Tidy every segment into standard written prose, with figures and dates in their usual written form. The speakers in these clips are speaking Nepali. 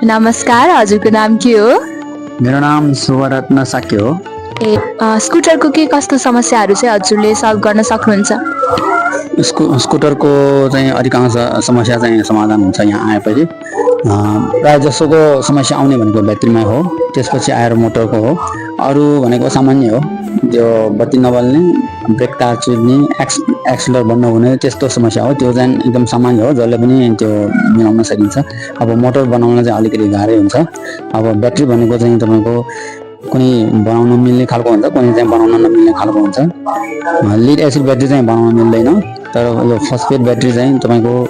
नमस्कार, हजुरको नाम के हो? मेरो नाम शुभरत्न साक्य हो। स्कुटरको के कस्तो समस्याहरू चाहिँ हजुरले सल्भ गर्न सक्नुहुन्छ? स्कुटरको चाहिँ अधिकांश समस्या चाहिँ समाधान हुन्छ यहाँ आएपछि। प्रायः जसोको समस्या आउने भनेको ब्याट्रीमा हो, त्यसपछि आएर मोटरको हो। अरू भनेको सामान्य हो, त्यो बत्ती नबल्ने, ब्रेक तार चुर्ने, एक्सलर बन्द हुने त्यस्तो समस्या हो। त्यो चाहिँ एकदम सामान्य हो, जसले पनि त्यो मिलाउन सकिन्छ। अब मोटर बनाउन चाहिँ अलिकति गाह्रै हुन्छ। अब ब्याट्री भनेको चाहिँ तपाईँको कुनै बनाउन मिल्ने खालको हुन्छ, कुनै चाहिँ बनाउन नमिल्ने खालको हुन्छ। लिड एसिड ब्याट्री चाहिँ बनाउन मिल्दैन, तर यो फस्फेट ब्याट्री चाहिँ तपाईँको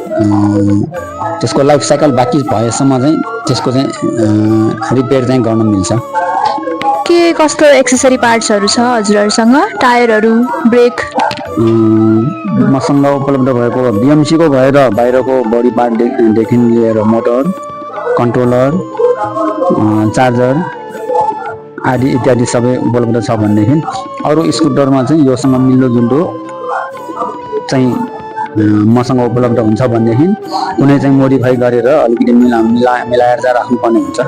त्यसको लाइफ साइकल बाँकी भएसम्म चाहिँ त्यसको चाहिँ रिपेयर चाहिँ गर्न मिल्छ। के कस्तो एक्सेसरी पार्ट्सहरू छ हजुरहरूसँग? टायरहरू, ब्रेक? मसँग उपलब्ध भएको बिएमसीको भएर बाहिरको बडी पार्टदेखि लिएर मोटर, कन्ट्रोलर, चार्जर आदि इत्यादि सबै उपलब्ध छ भनेदेखि अरू स्कुटरमा चाहिँ योसँग मिल्दोजुल्दो चाहिँ मसँग उपलब्ध हुन्छ भनेदेखि कुनै चाहिँ मोडिफाई गरेर अलिकति मिलाएर चाहिँ राख्नुपर्ने हुन्छ।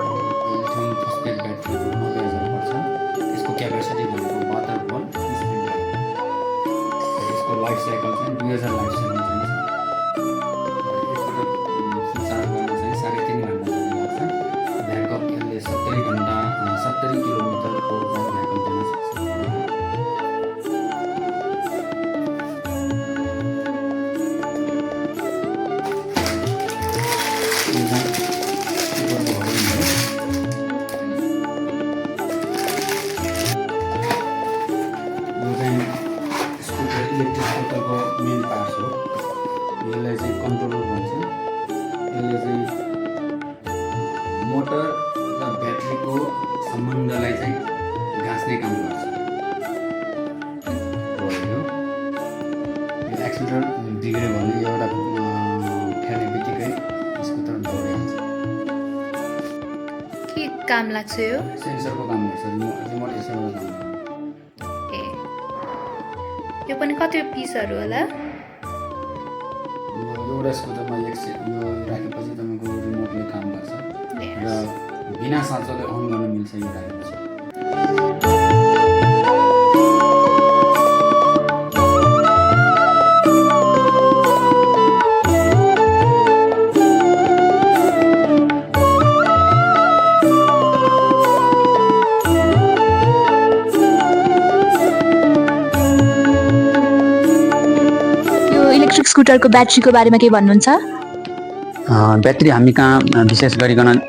लाइफ साइकल चाहिँ 2000 लाइफ साइकल चाहिन्छ। यसको चार्ज गर्न चाहिँ 3.5 घन्टा जति लाग्छ। ब्याकअप यसले 70 किलोमिटरको चाहिँ ब्याकअप दिन सक्छ। इलेक्ट्रिक स्कुटरको मेन पार्ट्स हो। यसलाई चाहिँ कन्ट्रोलर भन्छ। यसले चाहिँ मोटर र ब्याट्रीको सम्बन्धलाई चाहिँ गाँच्ने काम गर्छ। यो एक्सिलेटर बिग्रियो भने एउटा फेर्ने बित्तिकै स्कुटर दौडिहाल्छ। के काम लाग्छ यो? सेन्सरको काम गर्छ, रिमोट यसैबाट काम गर्छ। यो पनि कति पिसहरू होला? एउटा स्कुटरमा यो राखेपछि तपाईँको रिमोटले काम गर्छ र बिना साँचोले अन गर्न मिल्छ यो राखेपछि। इलेक्ट्रिक स्कुटरको ब्याट्रीको बारेमा के भन्नुहुन्छ? ब्याट्री हामी कहाँ विशेष गरिकन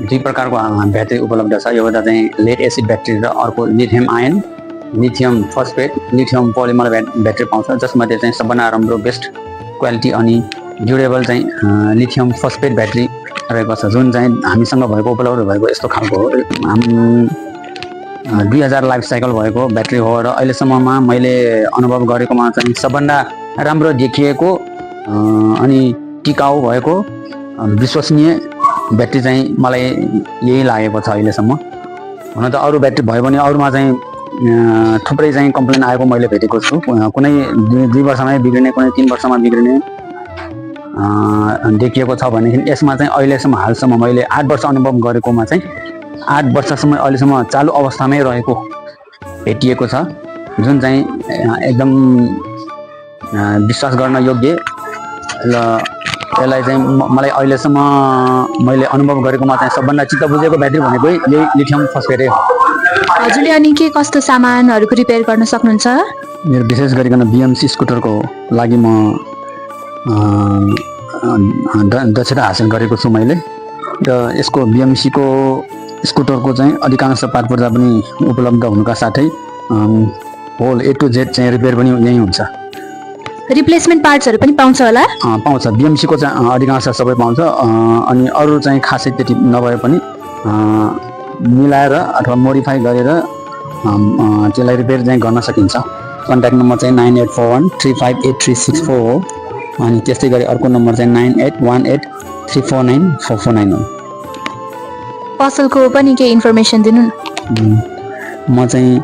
दुई प्रकारको ब्याट्री उपलब्ध छ। एउटा चाहिँ लेड एसिड ब्याट्री र अर्को lithium ion, lithium phosphate, lithium polymer battery पाउँछ, जसमध्ये चाहिँ सबभन्दा राम्रो बेस्ट क्वालिटी अनि ड्युरेबल चाहिँ लिथियम फस्फेट ब्याट्री रहेको छ, जुन चाहिँ हामीसँग भएको उपलब्ध भएको यस्तो खालको हो। 2000 लाइफ साइकल भएको ब्याट्री हो र अहिलेसम्ममा मैले अनुभव गरेकोमा चाहिँ सबभन्दा राम्रो देखिएको अनि टिकाउ भएको विश्वसनीय ब्याट्री चाहिँ मलाई यही लागेको छ अहिलेसम्म। हुन त अरू ब्याट्री भयो भने अरूमा चाहिँ थुप्रै चाहिँ कम्प्लेन आएको मैले भेटेको छु। कुनै 2 वर्षमै बिग्रिने, कुनै 3 वर्षमा बिग्रिने देखिएको छ भनेदेखि यसमा चाहिँ अहिलेसम्म हालसम्म मैले 8 वर्ष अनुभव गरेकोमा चाहिँ 8 वर्षसम्म अहिलेसम्म चालु अवस्थामै रहेको भेटिएको छ, जुन चाहिँ एकदम विश्वास गर्न योग्य र यसलाई चाहिँ मलाई अहिलेसम्म मैले अनुभव गरेकोमा चाहिँ सबभन्दा चित्त बुझेको ब्याट्री भनेको यही लिथियम फस्फेटै हो। हजुरले अनि के कस्तो सामानहरूको रिपेयर गर्न सक्नुहुन्छ? मेरो विशेष गरिकन बिएमसी स्कुटरको लागि म दक्षता हासिल गरेको छु मैले, र यसको बिएमसीको स्कुटरको चाहिँ अधिकांश पार्ट पुर्जा पनि उपलब्ध हुनुका साथै होल A to Z चाहिँ रिपेयर पनि यही हुन्छ। रिप्लेसमेन्ट पार्ट्सहरू पनि पाउँछ होला? पाउँछ। बिएमसीको चाहिँ अधिकांश सबै पाउँछ अनि अरू चाहिँ खासै त्यति नभए पनि मिलाएर अथवा मोडिफाई गरेर त्यसलाई रिपेयर चाहिँ गर्न सकिन्छ। कन्ट्याक्ट नम्बर चाहिँ 9841358364 हो अनि त्यस्तै गरी अर्को नम्बर चाहिँ 9818349449 हो। पसलको पनि केही इन्फर्मेसन दिनु न। म चाहिँ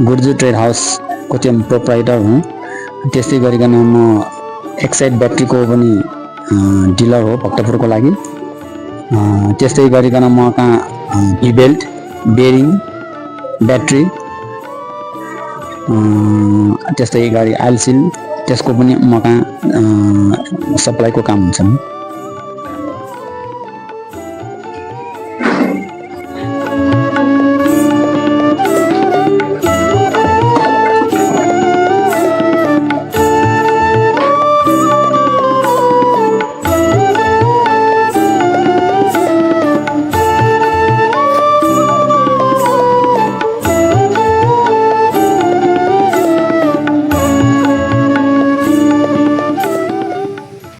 गुर्जु ट्रेड हाउसको चाहिँ प्रोप्राइटर हुँ। त्यस्तै गरिकन म एक्साइड ब्याट्रीको पनि डिलर हो भक्तपुरको लागि। त्यस्तै गरिकन म कहाँ भी बेल्ट, बेरिङ, ब्याट्री, त्यस्तै गरी आइल सिल त्यसको पनि म कहाँ सप्लाईको काम हुन्छ।